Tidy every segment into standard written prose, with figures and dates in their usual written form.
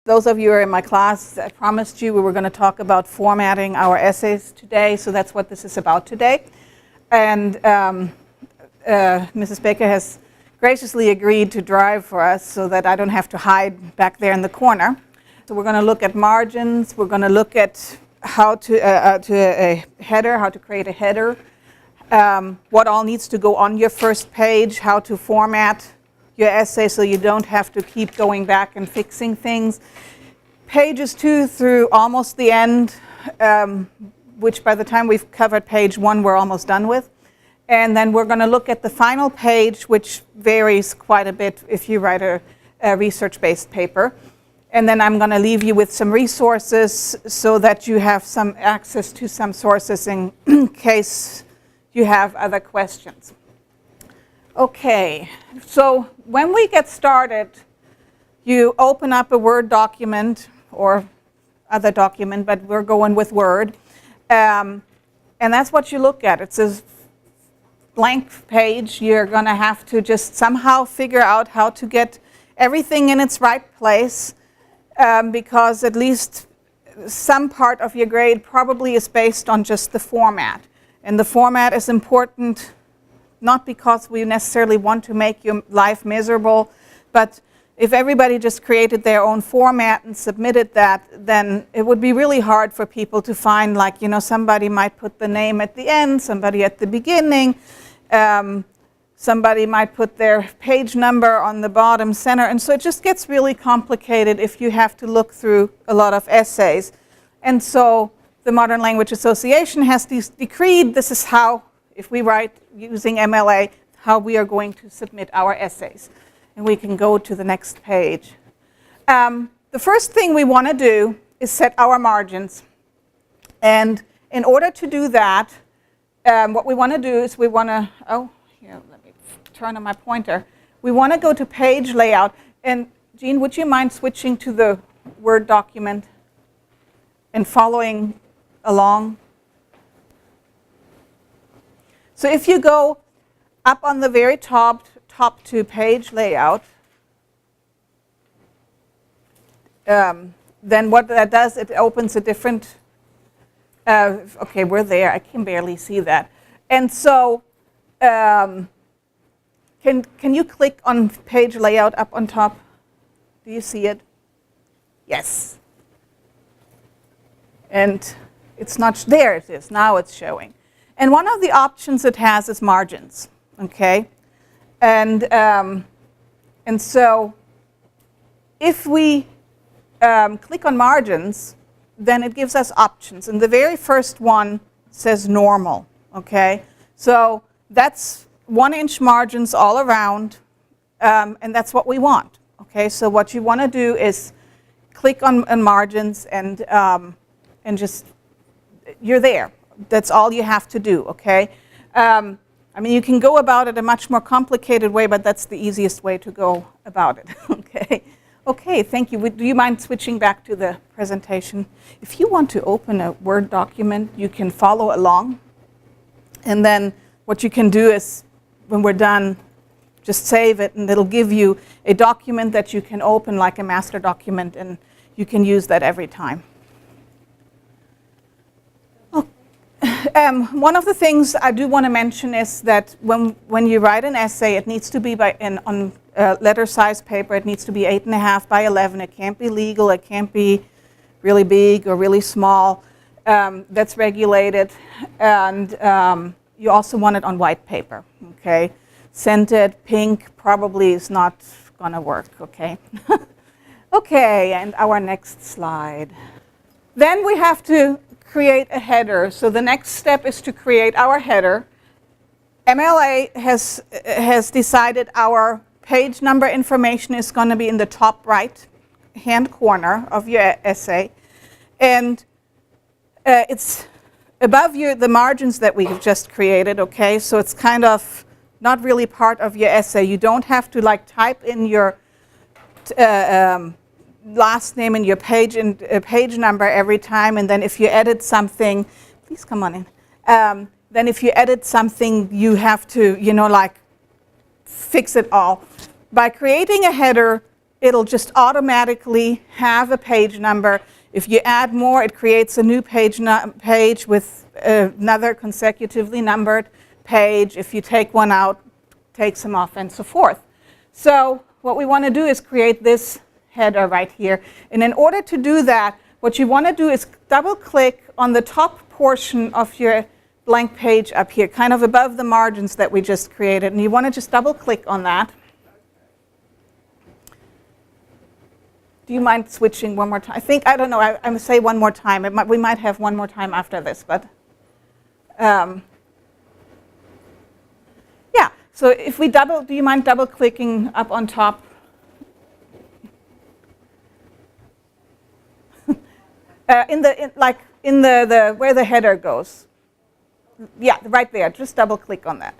Those of you who are in my class, I promised you we were going to talk about formatting our essays today, so that's what this is about today. And Mrs. Baker has graciously agreed to drive for us so that I don't have to hide back there in the corner. So we're going to look at margins, we're going to look at how to a header, how to create a header, what all needs to go on your first page, how to format your essay so you don't have to keep going back and fixing things. Pages 2 through almost the end, which by the time we've covered page 1 we're almost done with. And then we're going to look at the final page, which varies quite a bit if you write a research-based paper. And then I'm going to leave you with some resources so that you have some access to some sources in case you have other questions. Okay, so when we get started, you open up a Word document or other document, but we're going with Word. And that's what you look at. It's a blank page. You're going to have to just somehow figure out how to get everything in its right place, because at least some part of your grade probably is based on just the format. And the format is important not because we necessarily want to make your life miserable, but if everybody just created their own format and submitted that, then it would be really hard for people to find, like, you know, somebody might put the name at the end, somebody at the beginning, somebody might put their page number on the bottom center, and so it just gets really complicated if you have to look through a lot of essays. And so the Modern Language Association has decreed this is how, if we write using MLA, how we are going to submit our essays. And we can go to the next page. The first thing we want to do is set our margins. And in order to do that, what we want to do is we want to, here, let me turn on my pointer. We want to go to page layout. And Jean, would you mind switching to the Word document and following along? So if you go up on the very top to page layout, then what that does, it opens a different, okay, we're there, I can barely see that. And so can you click on page layout up on top? Do you see it? Yes. And it's not, there it is, now it's showing. And one of the options it has is margins, okay? And so if we click on margins, then it gives us options. And the very first one says normal, okay? So that's 1-inch margins all around, and that's what we want, okay? So what you want to do is click on margins and just, you're there. That's all you have to do, okay? I mean, you can go about it a much more complicated way, but that's the easiest way to go about it, okay? Okay, thank you. Do you mind switching back to the presentation? If you want to open a Word document, you can follow along. And then what you can do is, when we're done, just save it, and it'll give you a document that you can open like a master document, and you can use that every time. One of the things I do want to mention is that when you write an essay, it needs to be on letter size paper. It needs to be 8.5 by 11. It can't be legal. It can't be really big or really small. That's regulated. And you also want it on white paper, okay? Scented pink probably is not going to work, okay? Okay, and our next slide. Then we have to create a header. So the next step is to create our header. MLA has decided our page number information is going to be in the top right hand corner of your essay. And it's above the margins that we have just created, okay? So it's kind of not really part of your essay. You don't have to like type in your last name and your page number every time, and then if you edit something, please come on in. Then if you edit something, you have to, you know, like fix it all. By creating a header, it'll just automatically have a page number. If you add more, it creates a new page with another consecutively numbered page. If you take one out, it takes them off, and so forth. So what we want to do is create this header right here. And in order to do that, what you want to do is double-click on the top portion of your blank page up here, kind of above the margins that we just created. And you want to just double-click on that. Do you mind switching one more time? I don't know, I'm going to say one more time. We might have one more time after this, but yeah. So if we do you mind double-clicking up on top? In the where the header goes. Yeah, right there. Just double-click on that.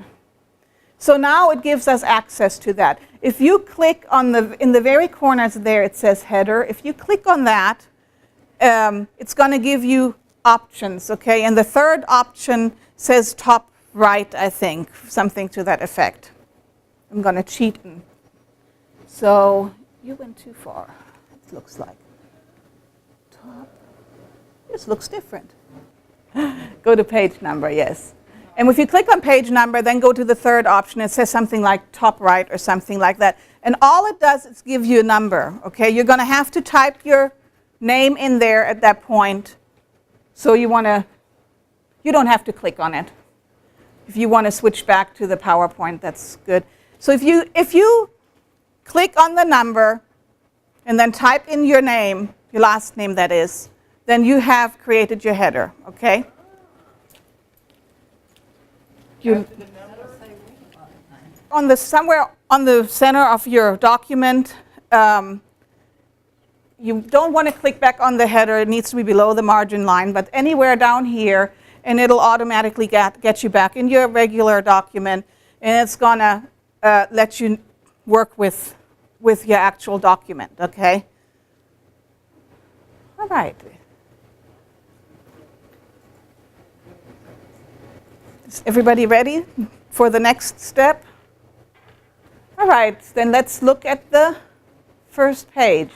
So now it gives us access to that. If you click on in the very corners there, it says header. If you click on that, it's going to give you options, okay? And the third option says top right, I think, something to that effect. I'm going to cheat. So you went too far, it looks like. Top. This looks different. Go to page number, yes. And if you click on page number, then go to the third option. It says something like top right or something like that. And all it does is give you a number, okay? You're going to have to type your name in there at that point. So you don't have to click on it. If you want to switch back to the PowerPoint, that's good. So if you click on the number and then type in your name, your last name that is, then you have created your header, okay? Somewhere on the center of your document, you don't want to click back on the header. It needs to be below the margin line, but anywhere down here, and it'll automatically get you back in your regular document, and it's going to let you work with your actual document, okay? All right. Is everybody ready for the next step? All right, then let's look at the first page.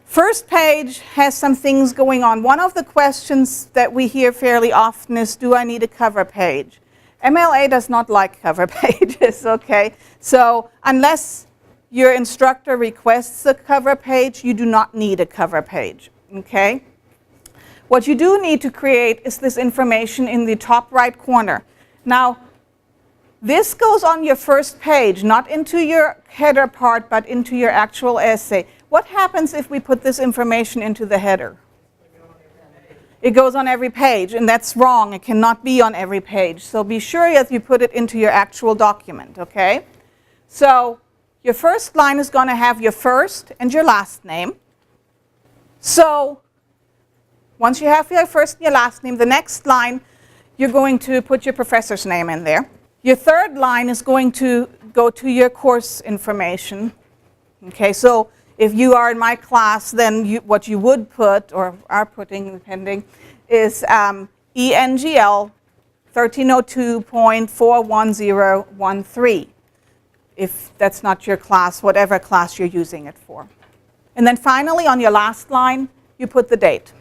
First page has some things going on. One of the questions that we hear fairly often is, do I need a cover page? MLA does not like cover pages, okay? So unless your instructor requests a cover page, you do not need a cover page, okay? What you do need to create is this information in the top right corner. Now, this goes on your first page, not into your header part, but into your actual essay. What happens if we put this information into the header? It goes on every page, and that's wrong. It cannot be on every page. So be sure that you put it into your actual document, okay? So your first line is going to have your first and your last name. So once you have your first and your last name, the next line, you're going to put your professor's name in there. Your third line is going to go to your course information. Okay, so if you are in my class, then what you would put, or are putting, depending, is ENGL 1302.41013. If that's not your class, whatever class you're using it for. And then finally, on your last line, you put the date.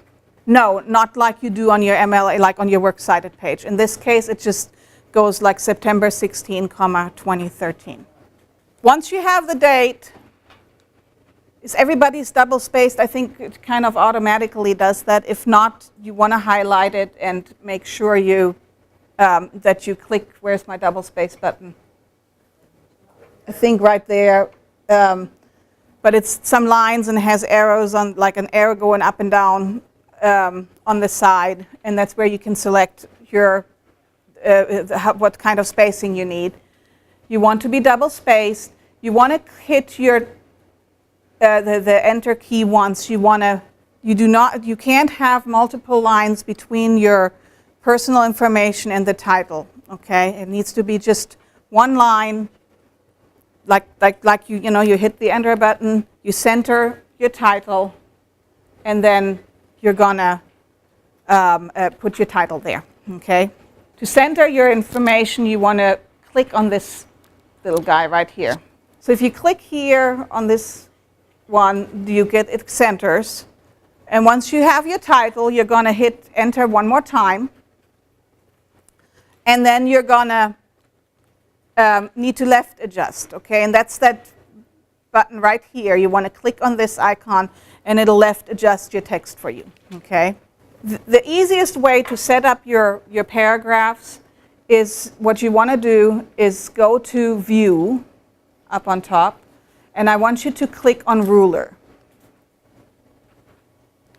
No, not like you do on your MLA, like on your works cited page. In this case, it just goes like September 16, 2013. Once you have the date, is everybody's double spaced? I think it kind of automatically does that. If not, you want to highlight it and make sure that you click, where's my double space button? I think right there. But it's some lines and has arrows on, like an arrow going up and down on the side, and that's where you can select your what kind of spacing you need. You want to be double spaced. You want to hit your the enter key once. You can't have multiple lines between your personal information and the title. Okay, it needs to be just one line. Like you hit the enter button, you center your title, and then you're gonna put your title there, okay? To center your information, you wanna click on this little guy right here. So if you click here on this one, you get it centers. And once you have your title, you're going to hit enter one more time. And then you're going to need to left adjust, okay? And that's that button right here. You want to click on this icon, and it'll left adjust your text for you, okay? The easiest way to set up your paragraphs is what you want to do is go to View up on top, and I want you to click on Ruler.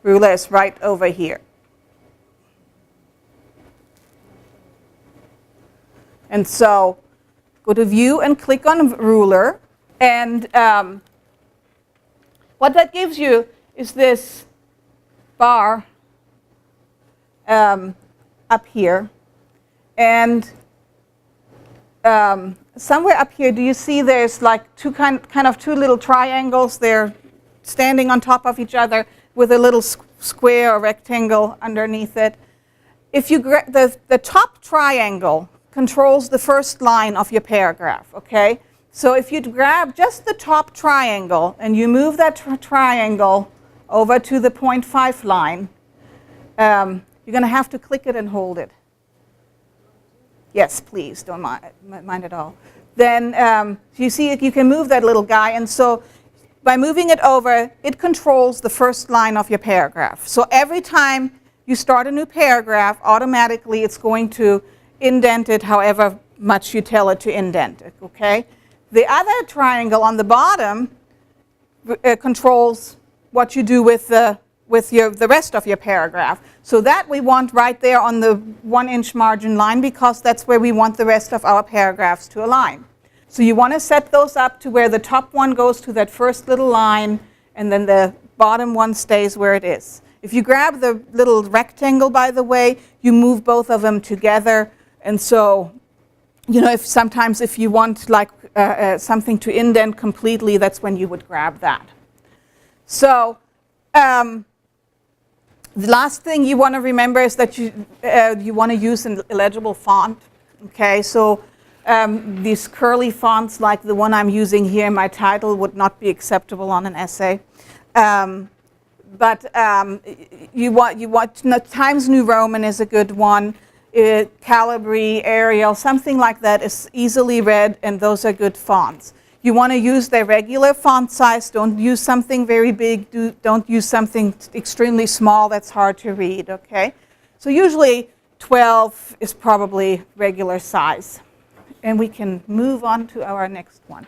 Ruler is right over here. And so go to View and click on Ruler, and what that gives you is this bar up here, and somewhere up here, do you see there's like kind of two little triangles? They're standing on top of each other with a little square or rectangle underneath it. If you the top triangle controls the first line of your paragraph, okay? So if you grab just the top triangle and you move that triangle over to the 0.5 line, you're going to have to click it and hold it. Yes, please, don't mind at all. Then you see you can move that little guy, and so by moving it over, it controls the first line of your paragraph. So every time you start a new paragraph, automatically it's going to indent it however much you tell it to indent it, okay? The other triangle on the bottom controls what you do with the rest of your paragraph. So that we want right there on the 1-inch margin line, because that's where we want the rest of our paragraphs to align. So you want to set those up to where the top one goes to that first little line, and then the bottom one stays where it is. If you grab the little rectangle, by the way, you move both of them together. And so, you know, sometimes if you want like something to indent completely, that's when you would grab that. So the last thing you want to remember is that you want to use an illegible font. Okay, so these curly fonts like the one I'm using here in my title would not be acceptable on an essay. But you want Times New Roman is a good one. Calibri, Arial, something like that is easily read, and those are good fonts. You want to use their regular font size. Don't use something very big. Don't use something extremely small that's hard to read, okay? So usually 12 is probably regular size. And we can move on to our next one.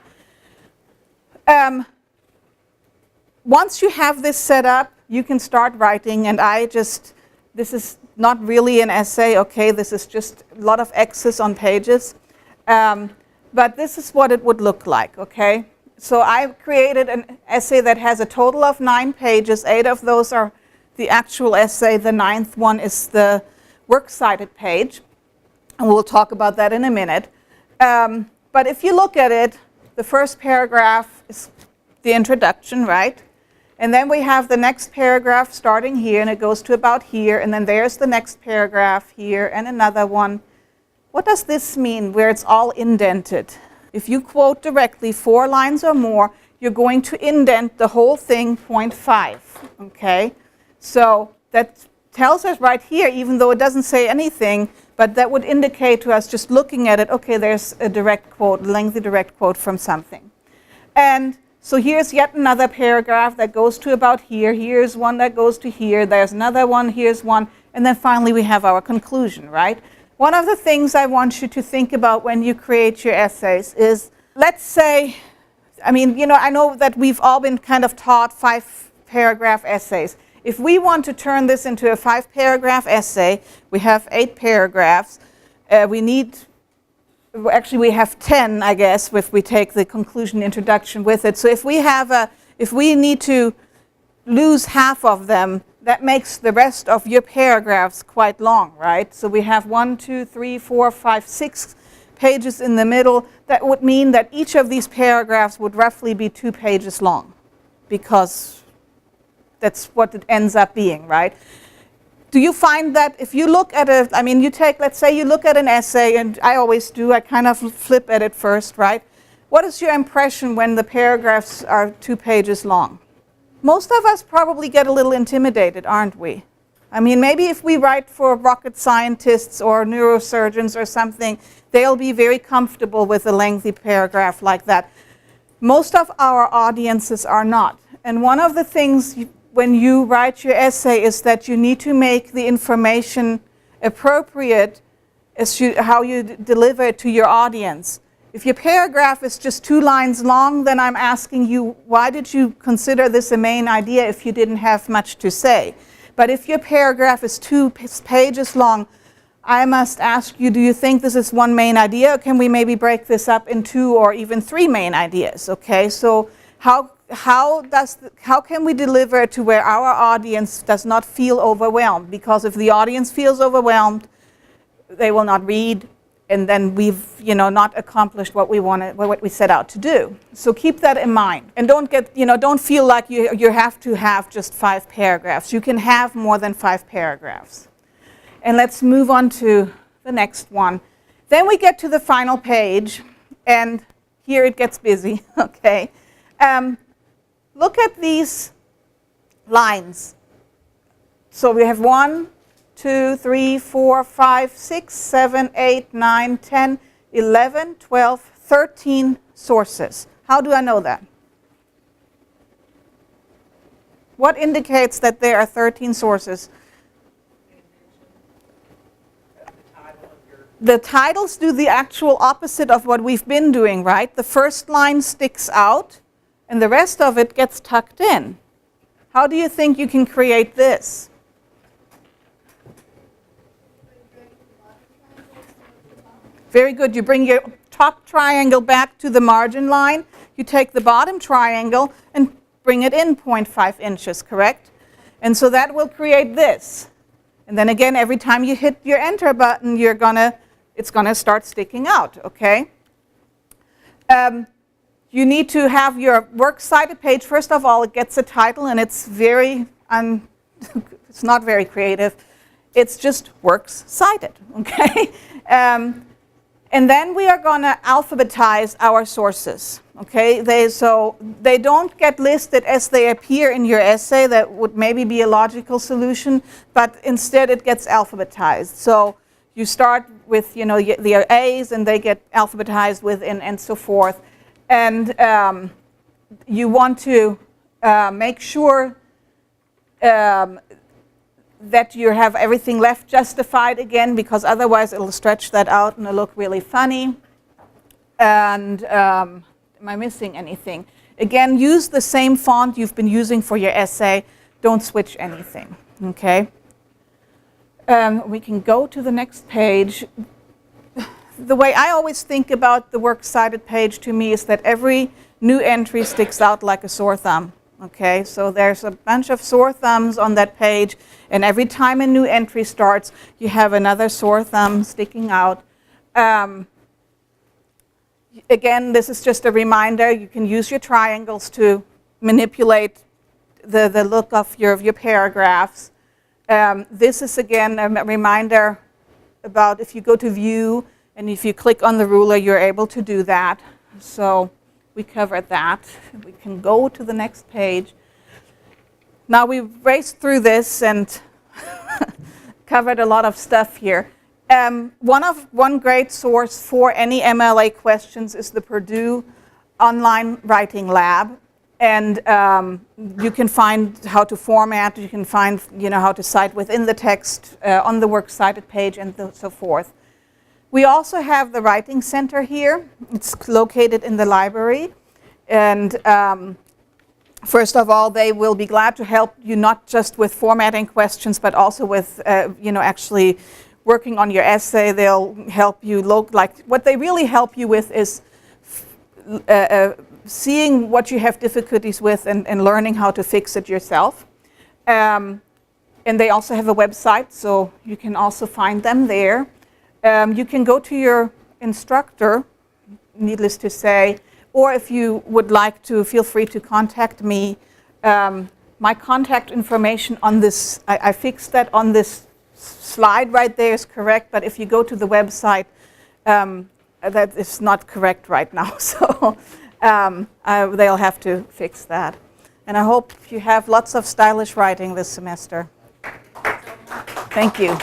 Once you have this set up, you can start writing, and this is not really an essay, okay? This is just a lot of X's on pages. But this is what it would look like, okay? So I've created an essay that has a total of 9 pages. 8 of those are the actual essay. The 9th one is the works cited page. And we'll talk about that in a minute. But if you look at it, the first paragraph is the introduction, right? And then we have the next paragraph starting here, and it goes to about here, and then there's the next paragraph here, and another one. What does this mean, where it's all indented? If you quote directly 4 lines or more, you're going to indent the whole thing 0.5, okay? So that tells us right here, even though it doesn't say anything, but that would indicate to us just looking at it, okay, there's a direct quote, lengthy direct quote from something. And so here's yet another paragraph that goes to about here. Here's one that goes to here. There's another one. Here's one. And then finally we have our conclusion, right? One of the things I want you to think about when you create your essays is, let's say, I mean, you know, I know that we've all been kind of taught 5-paragraph essays. If we want to turn this into a 5-paragraph essay, we have 8 paragraphs. Actually, we have 10, I guess, if we take the conclusion introduction with it. So if we need to lose half of them, that makes the rest of your paragraphs quite long, right? So we have 1, 2, 3, 4, 5, 6 pages in the middle. That would mean that each of these paragraphs would roughly be 2 pages long, because that's what it ends up being, right? Do you find that if you look at let's say you look at an essay, and I always do, I kind of flip at it first, right? What is your impression when the paragraphs are 2 pages long? Most of us probably get a little intimidated, aren't we? I mean, maybe if we write for rocket scientists or neurosurgeons or something, they'll be very comfortable with a lengthy paragraph like that. Most of our audiences are not. And one of the things when you write your essay is that you need to make the information appropriate as how you deliver it to your audience. If your paragraph is just 2 lines long, then I'm asking you, why did you consider this a main idea if you didn't have much to say? But if your paragraph is 2 pages long, I must ask you, do you think this is one main idea, or can we maybe break this up in 2 or even 3 main ideas? Okay, so how can we deliver to where our audience does not feel overwhelmed? Because if the audience feels overwhelmed, they will not read, and then we've not accomplished what we set out to do. So keep that in mind, and don't feel like you have to have just 5 paragraphs. You can have more than 5 paragraphs. And let's move on to the next one. Then we get to the final page, and here it gets busy. Okay, look at these lines. So we have 1, 2, 3, 4, 5, 6, 7, 8, 9, 10, 11, 12, 13 sources. How do I know that? What indicates that there are 13 sources? The titles do the actual opposite of what we've been doing, right? The first line sticks out, and the rest of it gets tucked in. How do you think you can create this? Very good. You bring your top triangle back to the margin line. You take the bottom triangle and bring it in 0.5 inches, correct? And so that will create this. And then again, every time you hit your enter button, it's gonna start sticking out, okay? You need to have your works cited page. First of all, it gets a title, and it's it's not very creative. It's just works cited, okay? And then we are going to alphabetize our sources, okay? So they don't get listed as they appear in your essay. That would maybe be a logical solution, but instead it gets alphabetized. So you start with the A's, and they get alphabetized with and so forth. And you want to make sure that you have everything left justified again, because otherwise it'll stretch that out and it'll look really funny. And am I missing anything? Again, use the same font you've been using for your essay. Don't switch anything, okay? We can go to the next page. The way I always think about the works cited page to me is that every new entry sticks out like a sore thumb. Okay, so there's a bunch of sore thumbs on that page, and every time a new entry starts, you have another sore thumb sticking out. Again, this is just a reminder. You can use your triangles to manipulate the look of your paragraphs. This is, again, a reminder about if you go to View, and if you click on the ruler, you're able to do that. So we covered that. We can go to the next page. Now we've raced through this and covered a lot of stuff here. One great source for any MLA questions is the Purdue Online Writing Lab. And you can find how to format, you can find how to cite within the text on the works cited page, and so forth. We also have the Writing Center here. It's located in the library. And first of all, they will be glad to help you not just with formatting questions, but also with actually working on your essay. They'll help you what they really help you with is seeing what you have difficulties with and learning how to fix it yourself. And they also have a website, so you can also find them there. You can go to your instructor, needless to say, or if you would like to, feel free to contact me. My contact information on this, I fixed that on this slide right there is correct, but if you go to the website, that is not correct right now. So they'll have to fix that. And I hope you have lots of stylish writing this semester. Thank you.